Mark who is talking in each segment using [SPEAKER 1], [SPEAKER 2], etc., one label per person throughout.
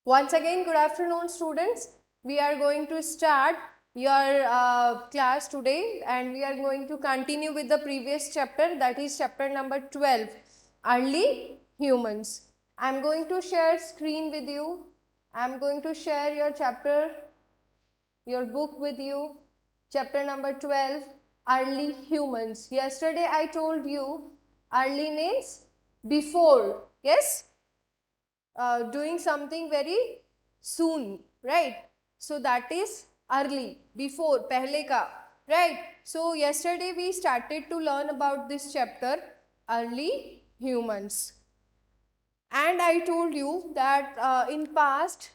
[SPEAKER 1] Once again, good afternoon, students. We are going to start your class today, and we are going to continue with the previous chapter, that is chapter number 12, Early Humans. I am going to share screen with you. I am going to share your chapter, your book with you, chapter number 12, Early Humans. Yesterday I told you early means before, yes? Doing something very soon, right? So that is early, before, pehle ka, right? So yesterday we started to learn about this chapter, Early Humans. And I told you that in past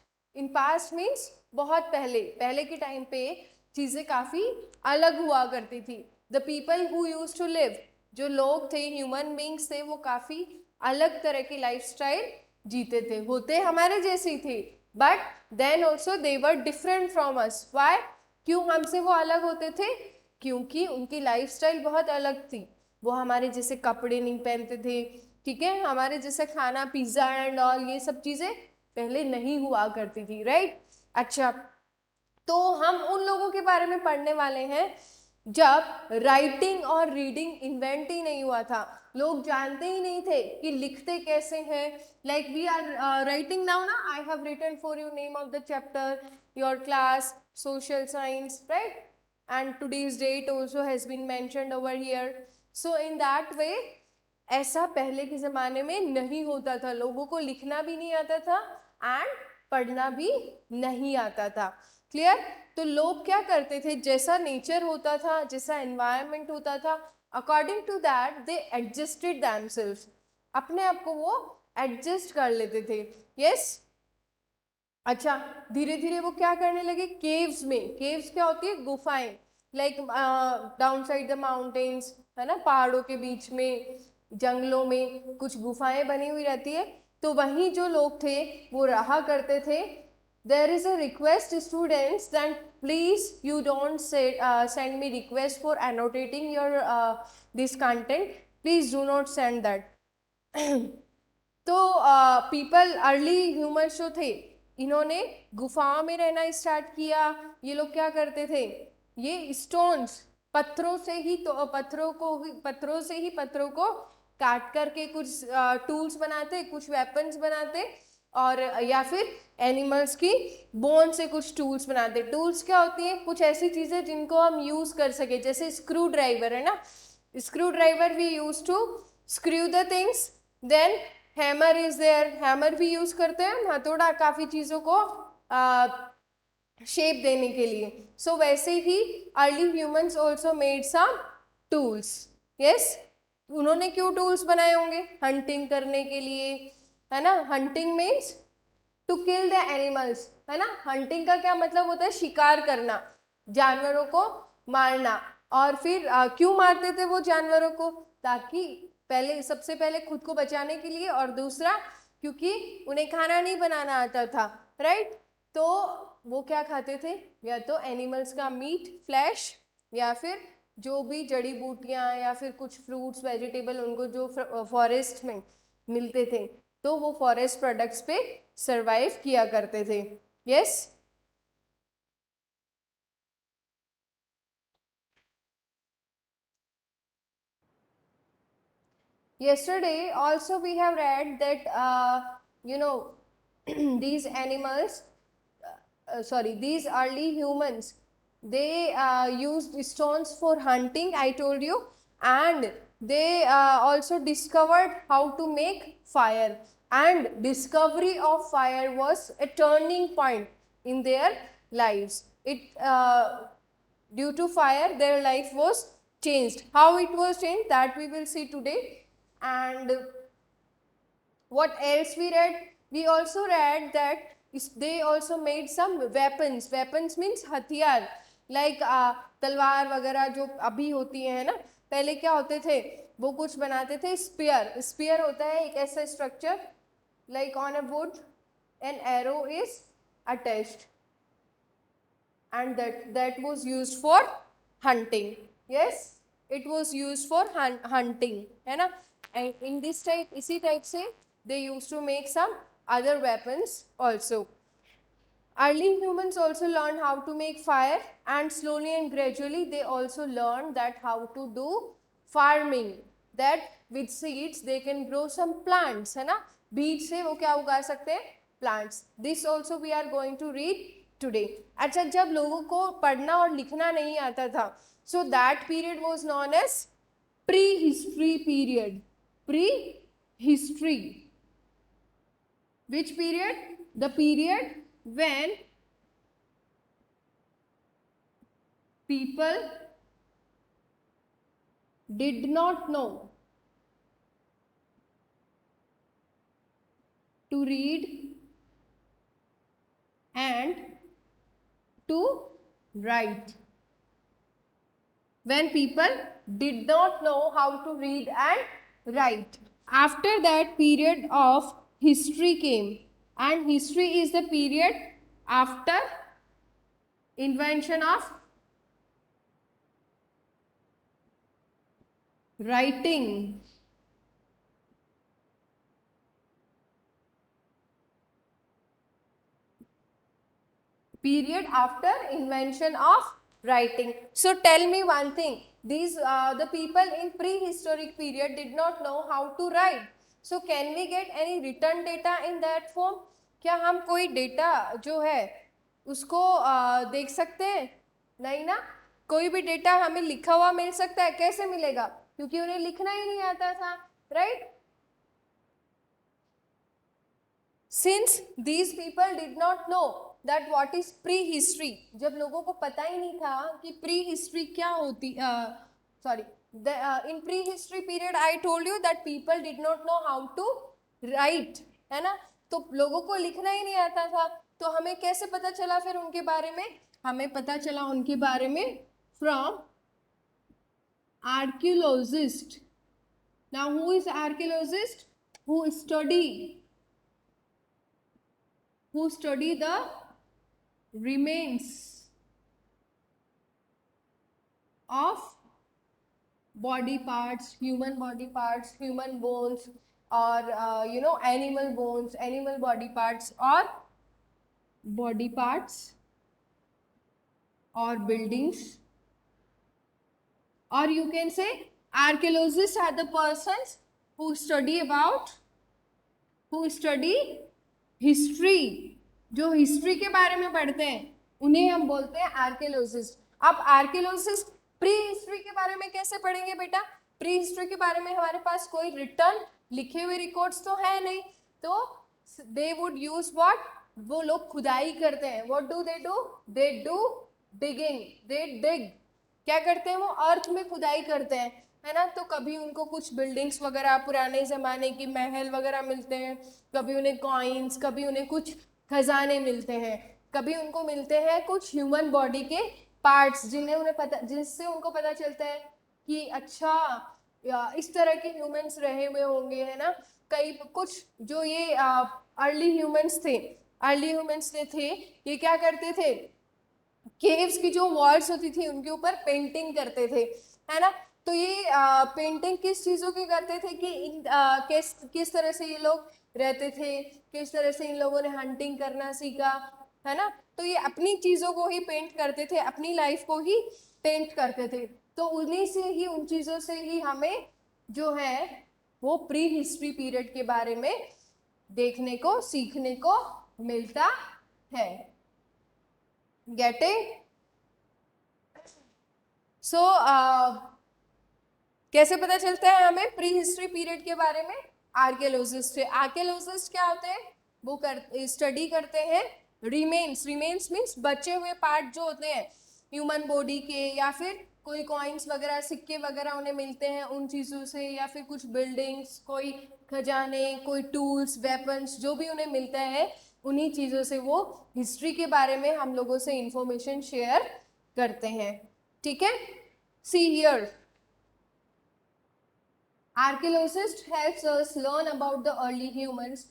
[SPEAKER 1] means बहुत पहले के time पे चीज़ें काफ़ी अलग हुआ करती थी. The people who used to live, जो लोग थे, ह्यूमन बींग्स थे, वो काफ़ी अलग तरह की लाइफस्टाइल जीते थे, होते हमारे जैसे ही थे, but then also they were different from us. Why? क्यों हमसे वो अलग होते थे? क्योंकि उनकी लाइफस्टाइल बहुत अलग थी. वो हमारे जैसे कपड़े नहीं पहनते थे, ठीक है, हमारे जैसे खाना, पिज्ज़ा एंड ऑल, ये सब चीज़ें पहले नहीं हुआ करती थी, राइट? अच्छा, तो हम उन लोगों के बारे में पढ़ने वाले हैं जब राइटिंग और रीडिंग इन्वेंट ही नहीं हुआ था. लोग जानते ही नहीं थे कि लिखते कैसे हैं. Like we are writing now ना, I have written for you name of the chapter, your class social science, right? And today's date also has been mentioned over here. So in that way, ऐसा पहले के ज़माने में नहीं होता था. लोगों को लिखना भी नहीं आता था एंड पढ़ना भी नहीं आता था. क्लियर? तो लोग क्या करते थे, जैसा नेचर होता था, जैसा एनवायरनमेंट होता था, according to that they adjusted themselves. अपने आप को वो एडजस्ट कर लेते थे. यस? अच्छा, धीरे धीरे वो क्या करने लगे, केव्स में. केव्स क्या होती है? गुफाएं. Like down side the mountains, है ना, पहाड़ों के बीच में, जंगलों में कुछ गुफाएं बनी हुई रहती है. तो वहीं जो लोग थे वो रहा करते थे. There is a request students that please you don't send me request for annotating your this content. Please do not send that. तो पीपल, अर्ली ह्यूमंस जो थे, इन्होंने गुफाओं में रहना स्टार्ट किया. ये लोग क्या करते थे, ये स्टोन्स, पत्थरों से ही, तो पत्थरों को काट करके कुछ टूल्स बनाते, कुछ वेपन्स बनाते, और या फिर एनिमल्स की बोन से कुछ टूल्स बनाते. टूल्स क्या होती हैं? कुछ ऐसी चीज़ें जिनको हम यूज़ कर सके, जैसे स्क्रू ड्राइवर है ना. Screwdriver we use to screw the things. Then hammer is there, hammer भी यूज करते हैं, हथौड़ा, काफ़ी चीज़ों को शेप देने के लिए. सो वैसे ही early humans also made some tools. Yes? उन्होंने क्यों टूल्स बनाए होंगे? हंटिंग करने के लिए, है ना. Hunting means to kill the animals, है ना. हंटिंग का क्या मतलब होता है? शिकार करना, जानवरों को मारना. और फिर क्यों मारते थे वो जानवरों को? ताकि पहले, सबसे पहले खुद को बचाने के लिए, और दूसरा क्योंकि उन्हें खाना नहीं बनाना आता था, राइट? तो वो क्या खाते थे? या तो एनिमल्स का मीट, फ्लैश, या फिर जो भी जड़ी बूटियाँ या फिर कुछ फ्रूट्स, वेजिटेबल उनको जो फॉरेस्ट में मिलते थे, तो वो फॉरेस्ट प्रोडक्ट्स पे सरवाइव किया करते थे. Yes? Yesterday also we have read that these animals, these early humans, they used stones for hunting, I told you, and they also discovered how to make fire. And discovery of fire was a turning point in their lives. Due to fire, their life was changed. How it was changed, that we will see today. And what else we read? We also read that they also made some weapons. Weapons means हथियार, like तलवार वगैरह जो अभी होती है ना. पहले क्या होते थे, वो कुछ बनाते थे. स्पीयर, स्पीयर होता है एक ऐसा structure, like on a wood an arrow is attached, and that was used for hunting. Yes, it was used for hunting, है ना. And in this type, इसी type से they used to make some other weapons also. Early humans also learned how to make fire, and slowly and gradually they also learned that how to do farming, that with seeds they can grow some plants, है ना, बीज से वो क्या उगा सकते हैं, plants. This also we are going to read today. अच्छा, जब लोगों को पढ़ना और लिखना नहीं आता था, so that period was known as prehistory period. Prehistory. Which period? The period when people did not know to read and to write. When people did not know how to read and write. After that period of history came, and history is the period after invention of writing. Period after invention of writing. So tell me one thing, these the people in prehistoric period did not know how to write. So can we get any written data in that form? क्या हम कोई data जो है उसको देख सकते हैं? नहीं ना, कोई भी डेटा हमें लिखा हुआ मिल सकता है, कैसे मिलेगा, क्योंकि उन्हें लिखना ही नहीं आता था, right? Since these people did not know that what is prehistory, जब लोगों को पता ही नहीं था कि prehistory क्या होती, in prehistory period I told you that people did not know how to write, है ना, तो लोगों को लिखना ही नहीं आता था, तो हमें कैसे पता चला फिर उनके बारे में? हमें पता चला उनके बारे में from archaeologist. Now who is archaeologist? Who study the remains of body parts, human body parts, human bones, or animal bones, animal body parts, or body parts, or buildings, or you can say archaeologists are the persons who study history, जो history के बारे में पढ़ते हैं उन्हें हम बोलते हैं आर्कियोलॉजिस्ट. अब आर्कियोलॉजिस्ट प्री हिस्ट्री के बारे में कैसे पढ़ेंगे बेटा? प्री हिस्ट्री के बारे में हमारे पास कोई रिटर्न लिखे हुए रिकॉर्ड्स तो है नहीं, तो दे वुड यूज व्हाट, वो लोग खुदाई करते हैं. What do they do digging, they dig, क्या करते हैं वो, अर्थ में खुदाई करते हैं, है ना. तो कभी उनको कुछ बिल्डिंग्स वगैरह पुराने ज़माने की महल वगैरह मिलते हैं, कभी उन्हें कॉइन्स, कभी उन्हें कुछ खजाने मिलते हैं, कभी उनको मिलते हैं कुछ ह्यूमन बॉडी के पार्ट्स जिससे उनको पता चलता है कि अच्छा इस तरह के ह्यूमंस रहे हुए होंगे, है ना. कई कुछ जो ये अर्ली ह्यूमंस थे ये क्या करते थे, केव्स की जो वॉल्स होती थी उनके ऊपर पेंटिंग करते थे, है ना. तो ये पेंटिंग किस चीज़ों की करते थे कि किस तरह से ये लोग रहते थे, किस तरह से इन लोगों ने हंटिंग करना सीखा, है ना. तो ये अपनी चीज़ों को ही पेंट करते थे, अपनी लाइफ को ही पेंट करते थे. तो उन्हीं से ही, उन चीज़ों से ही हमें जो है वो प्री हिस्ट्री पीरियड के बारे में देखने को, सीखने को मिलता है. गेटिंग? सो कैसे पता चलता है हमें प्री हिस्ट्री पीरियड के बारे में? आर्कियोलॉजिस्ट से. आर्कियोलॉजिस्ट क्या होते हैं, वो स्टडी करते हैं रिमेन्स मीन्स बचे हुए पार्ट जो होते हैं ह्यूमन बॉडी के, या फिर कोई कॉइन्स वगैरह, सिक्के वगैरह उन्हें मिलते हैं उन चीज़ों से, या फिर कुछ बिल्डिंग्स, कोई खजाने, कोई टूल्स, वेपन्स, जो भी उन्हें मिलता है उन्हीं चीज़ों से वो हिस्ट्री के बारे में हम लोगों से इंफॉर्मेशन शेयर करते हैं. ठीक है, see here, archaeologist helps us learn about the early humans.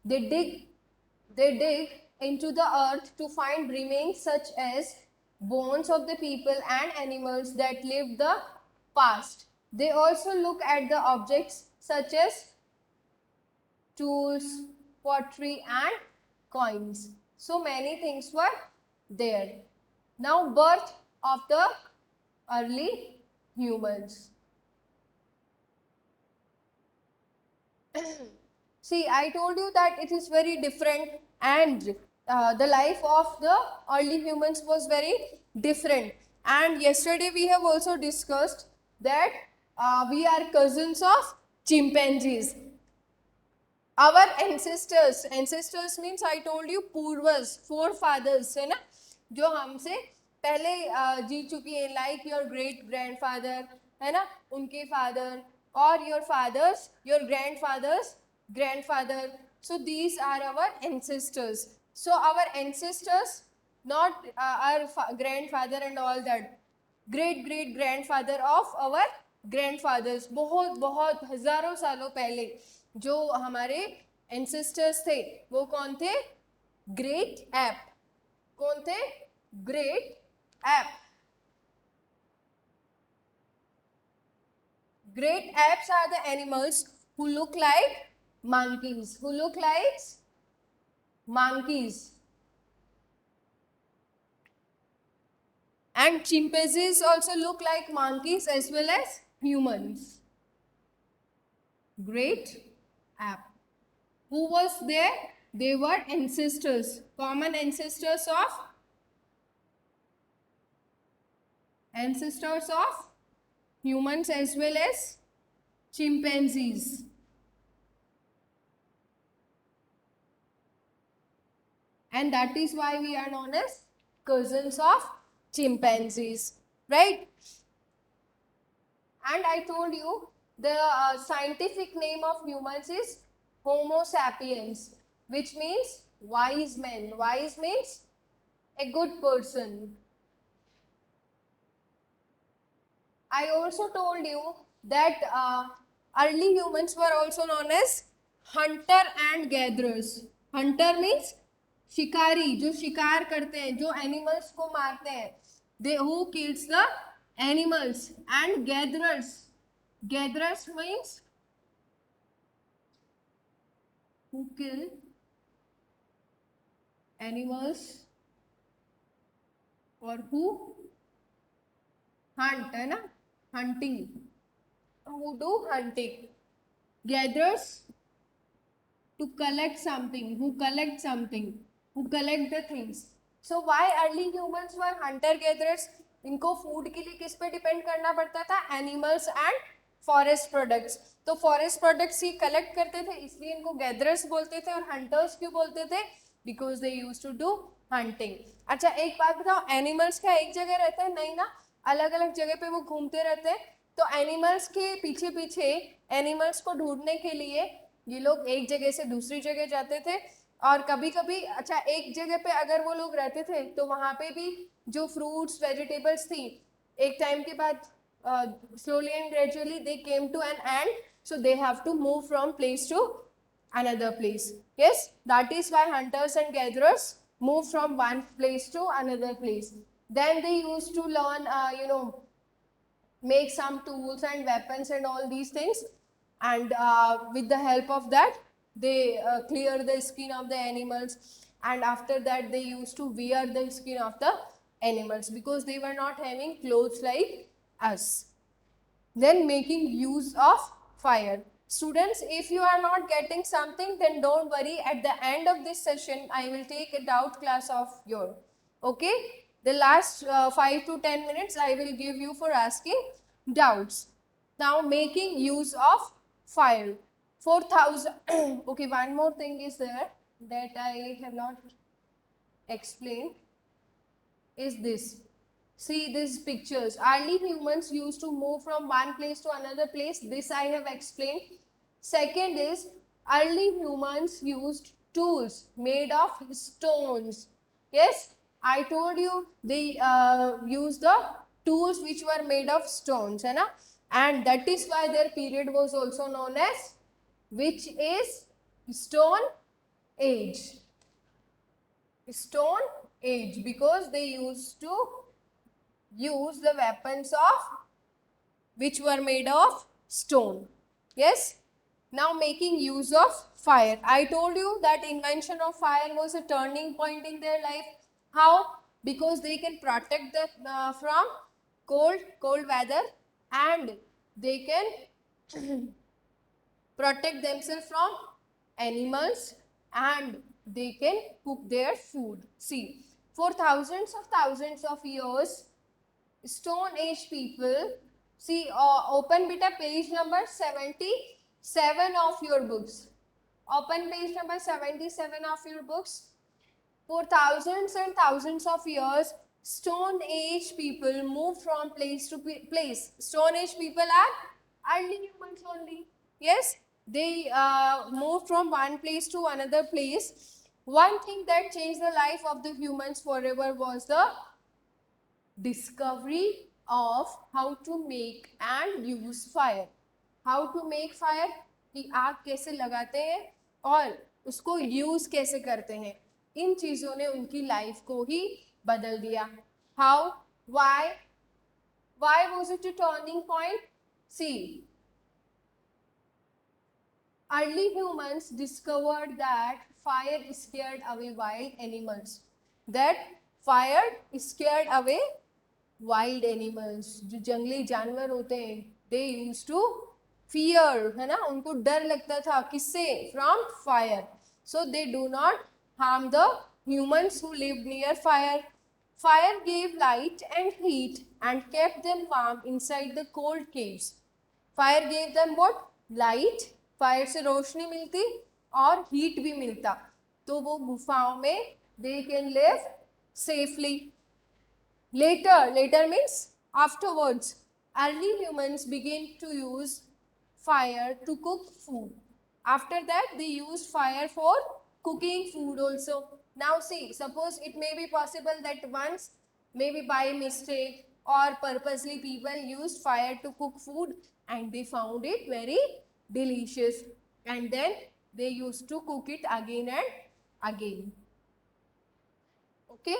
[SPEAKER 1] They dig into the earth to find remains such as bones of the people and animals that lived the past. They also look at the objects such as tools, pottery and coins. So many things were there. Now birth of the early humans. See, I told you that it is very different, and the life of the early humans was very different. And yesterday we have also discussed that we are cousins of chimpanzees. Our ancestors means I told you पूर्वज, forefathers है ना, जो हमसे पहले जी चुकी है, like your great grandfather है ना, उनके father, or your fathers, your grandfathers grandfather. So these are our ancestors. So our ancestors, not our grandfather and all that, great great grandfather of our grandfathers, बहुत बहुत हजारों सालों पहले जो हमारे एंसेस्टर्स थे वो कौन थे? Great app. कौन थे? Great app. Great apes are the animals who look like monkeys. Who look like monkeys. And chimpanzees also look like monkeys as well as humans. Great ape. Who was there? They were ancestors, common ancestors of humans as well as chimpanzees. And that is why we are known as cousins of chimpanzees, right? And I told you the scientific name of humans is Homo sapiens, which means wise men. Wise means a good person. I also told you that early humans were also known as hunter and gatherers. Hunter means शिकारी, जो शिकार करते हैं, जो animals को मारते हैं. They who kills the animals. And gatherers. Gatherers means who kill animals or who hunt, है ना, hunting, who do hunting. Gatherers to collect something, who collect something, who collect the things. So why early humans were hunter gatherers? इनको food के लिए किस पे depend करना पड़ता था? Animals and forest products. तो फॉरेस्ट प्रोडक्ट्स ही कलेक्ट करते थे, इसलिए इनको गैदरर्स बोलते थे. और हंटर्स क्यों बोलते थे? Because they used to do hunting. अच्छा एक बात बताओ, एनिमल्स क्या एक जगह रहते हैं? नहीं ना, अलग अलग जगह पे वो घूमते रहते हैं. तो एनिमल्स के पीछे पीछे एनिमल्स को ढूंढने के लिए ये लोग एक जगह से दूसरी जगह जाते थे. और कभी कभी अच्छा एक जगह पे अगर वो लोग रहते थे तो वहाँ पे भी जो फ्रूट्स वेजिटेबल्स थी, एक टाइम के बाद slowly and gradually they came to an end, so they have to move from place to another place. Yes, that is why hunters and gatherers move from one place to another place. Then they used to learn make some tools and weapons and all these things, and with the help of that they clear the skin of the animals, and after that they used to wear the skin of the animals because they were not having clothes like us. Then making use of fire. Students, if you are not getting something, then don't worry. At the end of this session, I will take a doubt class of your. Okay? The last 5 to 10 minutes I will give you for asking doubts. Now making use of fire. 4000. Okay, one more thing is there that I have not explained is this. See these pictures. Early humans used to move from one place to another place. This I have explained. Second is early humans used tools made of stones. Yes, I told you they used the tools which were made of stones, है ना? And that is why their period was also known as, which is Stone Age. Stone Age, because they used to use the weapons of which were made of stone. Yes. Now making use of fire. I told you that invention of fire was a turning point in their life. How? Because they can protect the from cold weather, and they can protect themselves from animals, and they can cook their food. See, for thousands of years, Stone Age people, see, open beta page number 77 of your books. Open page number 77 of your books. For thousands and thousands of years, Stone Age people move from place to place. Stone Age people are early humans only. Yes, they moved from one place to another place. One thing that changed the life of the humans forever was the discovery of how to make and use fire. How to make fire, कि आग कैसे लगाते हैं और उसको use कैसे करते हैं, इन चीजों ने उनकी लाइफ को ही बदल दिया. How, why was it a turning point? See, early humans discovered that fire scared away wild animals. That fire scared away wild animals. जो जंगली जानवर होते हैं, they used to fear, है ना, उनको डर लगता था किससे? From fire. So they do not harm the humans who lived near fire. Fire gave light and heat and kept them warm inside the cold caves. Fire gave them what? Light. Fire से रोशनी मिलती और heat भी मिलता, तो वो गुफाओं में they can live safely. Later means afterwards, early humans began to use fire to cook food. After that, they used fire for cooking food also. Now see, suppose it may be possible that once, maybe by mistake or purposely, people used fire to cook food and they found it very delicious, and then they used to cook it again and again. Okay.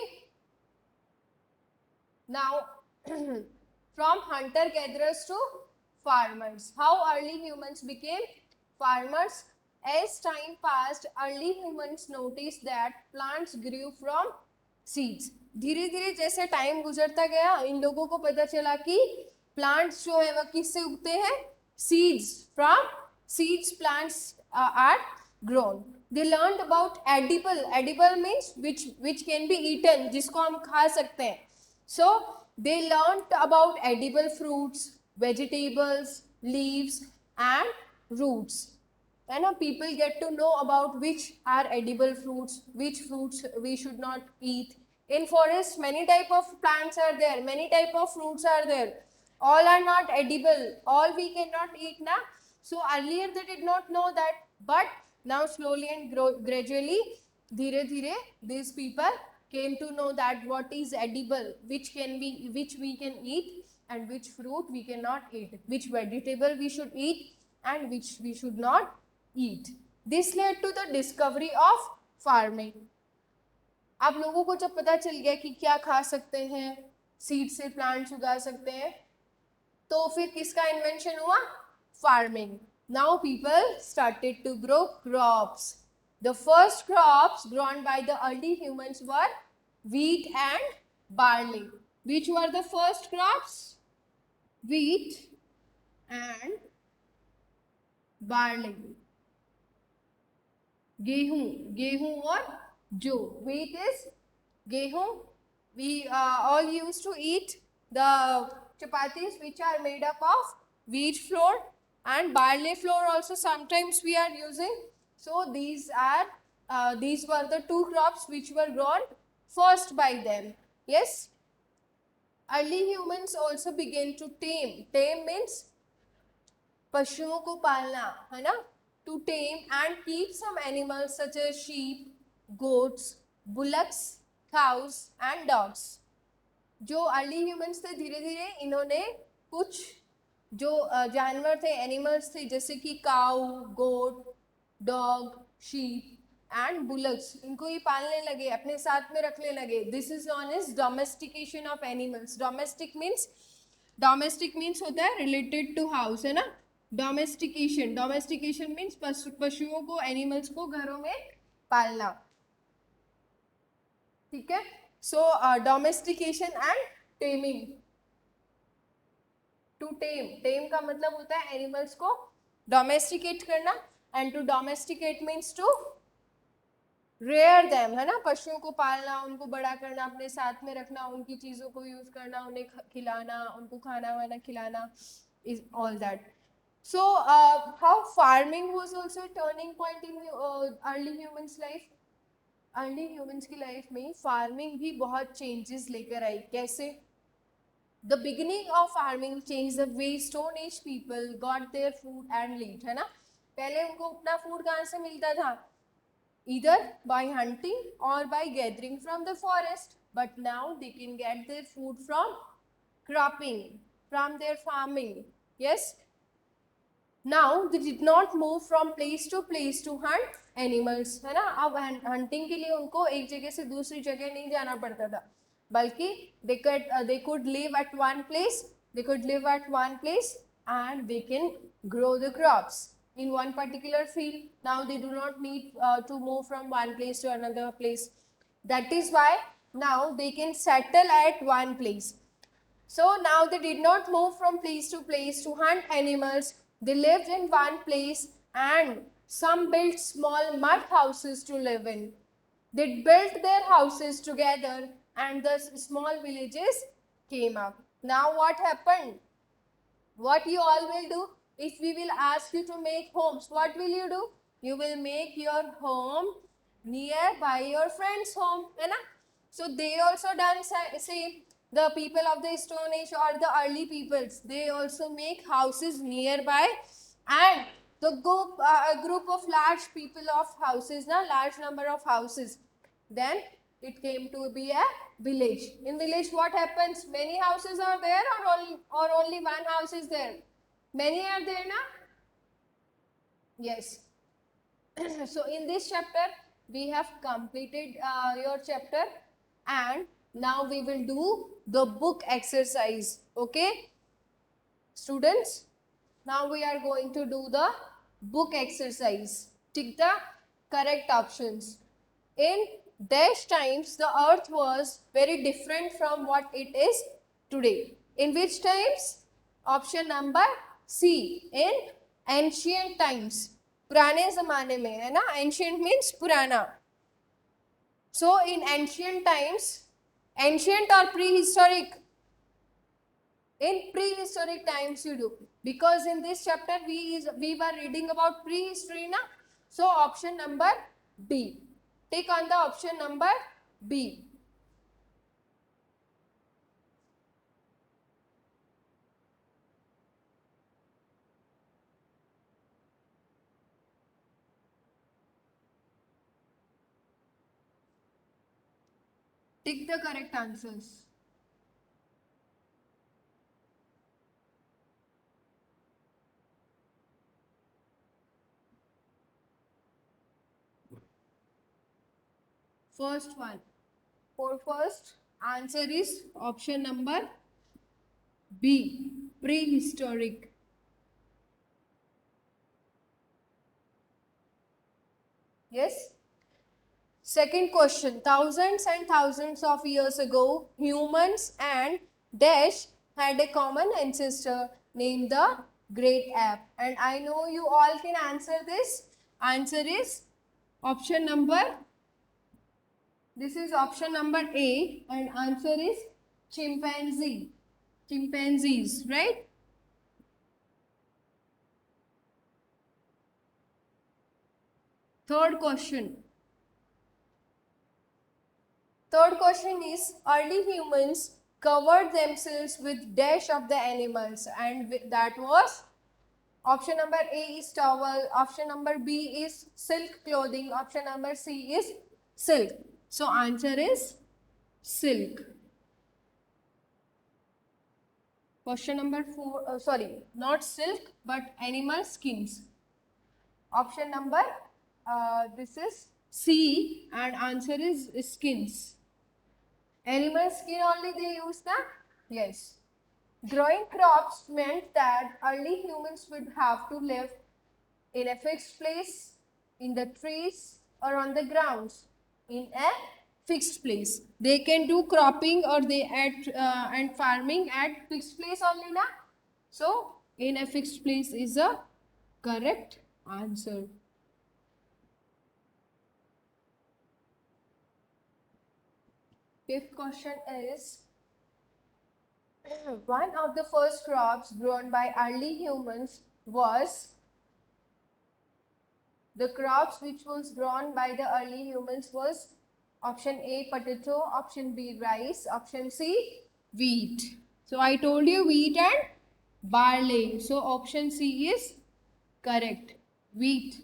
[SPEAKER 1] Now, from hunter-gatherers to farmers. How early humans became farmers? As time passed, early humans noticed that plants grew from seeds. धीरे धीरे जैसे time गुजरता गया, इन लोगों को पता चला कि प्लांट्स जो है वह किससे उगते हैं? Seeds. From seeds plants are grown. They learned about edible means which can be eaten, जिसको हम खा सकते हैं. So they learned about edible fruits, vegetables, leaves and roots. And people get to know about which are edible fruits, which fruits we should not eat. In forest, many type of plants are there, many type of fruits are there. All are not edible, all we cannot eat now. So earlier they did not know that, but now slowly and gradually, dhire dhire, these people came to know that what is edible, which we can eat, and which fruit we cannot eat, which vegetable we should eat and which we should not eat. This led to the discovery of farming. आप लोगों को जब पता चल गया कि क्या खा सकते हैं, सीड से प्लांट्स उगा सकते हैं, तो फिर किसका इन्वेंशन हुआ? Farming. Now people started to grow crops. The first crops grown by the early humans were wheat and barley. Which were the first crops? Wheat and barley. गेहूं और जौ. Wheat is गेहूं. We all used to eat the chapatis which are made up of wheat flour, and barley flour also sometimes we are using. So these were the two crops which were grown first by them. Yes. Early humans also began to tame. Tame means पशुओं को पालना, है ना? To tame and keep some animals such as sheep, goats, bullocks, cows and dogs. जो early humans थे, धीरे धीरे इन्होंने कुछ जो जानवर थे, एनिमल्स थे, जैसे कि cow, goat, dog, sheep and bullocks, इनको ही पालने लगे, अपने साथ में रखने लगे. This is known as domestication of animals. Domestic means होता है रिलेटेड टू हाउस, है ना? डोमेस्टिकेशन, डोमेस्टिकेशन मीन्स पशुओं को, एनिमल्स को घरों में पालना, ठीक है। So domestication and taming, to tame, tame का मतलब होता है एनिमल्स को डोमेस्टिकेट करना, and to domesticate means to rear them, है ना, पशुओं को पालना, उनको बड़ा करना, अपने साथ में रखना, उनकी चीजों को यूज करना, उन्हें खिलाना, उनको खाना वाना खिलाना, is all that. So, how farming was also a turning point in early humans life. Early humans की लाइफ में फार्मिंग भी बहुत चेंजेस लेकर आई. कैसे? The beginning of farming change the way stone age people got their food and lived, है ना. पहले उनको अपना फूड कहाँ से मिलता था? either by hunting or by gathering from the forest, but now they can get their food from cropping, from their farming. Yes. Now they did not move from place to hunt animals, है ना. अब hunting के लिए उनको एक जगह से दूसरी जगह नहीं जाना पड़ता था, बल्कि they could live at one place, and they can grow the crops in one particular field. Now they do not need to move from one place to another place. That is why now they can settle at one place. So now they did not move from place to hunt animals. They lived in one place, and some built small mud houses to live in. They built their houses together, and the small villages came up. Now what happened? What you all will do? If we will ask you to make homes, what will you do? You will make your home nearby your friend's home, है ना? So they also done same. The people of the Stone Age or the early peoples, they also make houses nearby, and the group of large people of houses, na, large number of houses. Then it came to be a village. In village, what happens? Many houses are there, or only one house is there? Many are there, na? Yes. So in this chapter, we have completed your chapter, and now we will do the book exercise. Okay, students? Now we are going to do the book exercise. Tick the correct options. In dash times, the earth was very different from what it is today. In which times? Option number C. In ancient times. पुराने ज़माने में, है ना. Ancient means पुराना. So in ancient times, ancient or prehistoric? In prehistoric times you do, because in this chapter we were reading about prehistory, na. So option number B. Take on the option number B. Take the correct answers. First one. For first answer is option number B. Prehistoric. Yes. Second question. Thousands and thousands of years ago, humans and dash had a common ancestor named the Great Ape. And I know you all can answer this. Answer is option number, this is option number A, and answer is chimpanzee. Chimpanzees, right? Third question. Third question is, early humans covered themselves with dash of the animals, and that was option number A is towel, option number B is silk clothing, option number C is silk. So answer is silk. Question number 4, sorry, not silk but animal skins. Option number, this is C, and answer is skins. Animal skin only they use that? Yes. Growing crops meant that early humans would have to live in a fixed place, in the trees or on the grounds, in a fixed place. They can do cropping or they and farming at fixed place only, na? So in a fixed place is a correct answer. Fifth question is, one of the first crops grown by early humans was, the crops which was grown by the early humans was option A potato, option B rice, option C wheat. So I told you wheat and barley. So option C is correct. Wheat.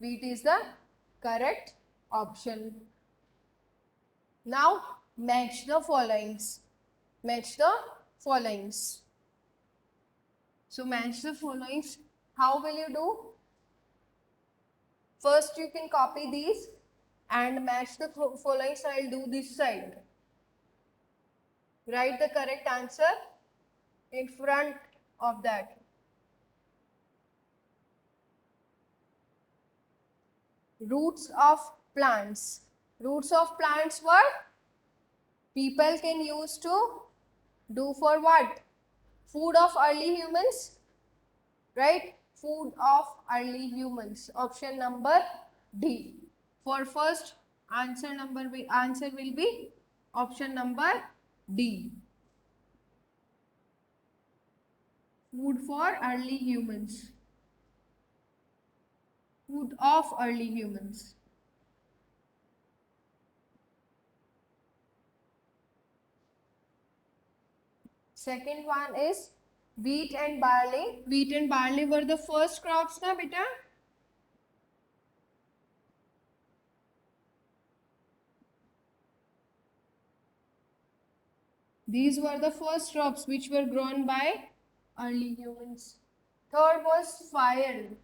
[SPEAKER 1] Wheat is the correct option. Now match the followings. Match the followings. So match the followings. How will you do? First you can copy these and match the followings. I'll do this side. Write the correct answer in front of that. Roots of plants. Roots of plants were people can use to do for what? Food of early humans, right? Food of early humans. Option number D. For first answer will be option number D. Food for early humans. Food of early humans. Second one is wheat and barley. Wheat and barley were the first crops, na beta? These were the first crops which were grown by early humans. Third was fire.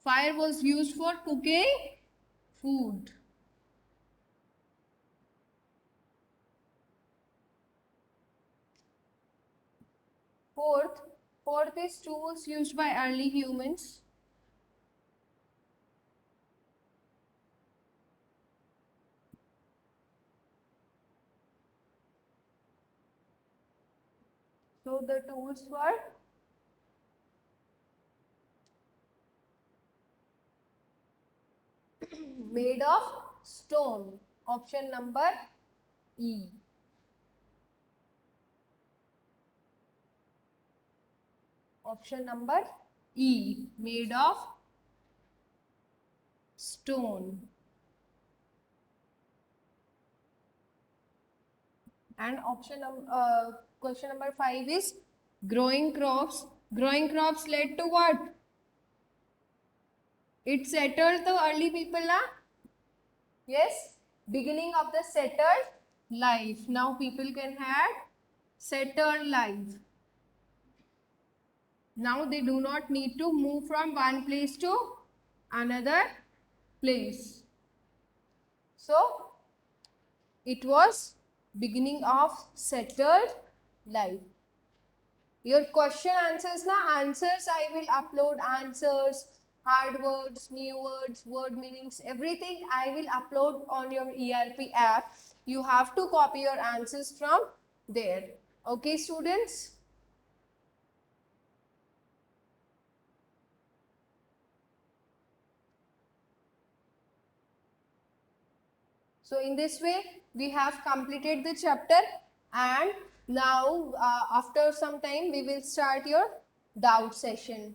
[SPEAKER 1] Fire was used for cooking food. Fourth is tools used by early humans. So the tools were made of stone. Option number E. Option number E, made of stone. And question number 5 is growing crops. Growing crops led to what? It settled the early people, na? Yes, beginning of the settled life. Now people can have settled life. Now they do not need to move from one place to another place. So it was beginning of settled life. Your question answers, na? Answers I will upload, answers, hard words, new words, word meanings, everything I will upload on your ERP app. You have to copy your answers from there. Okay, students? So in this way, we have completed the chapter, and now after some time we will start your doubt session.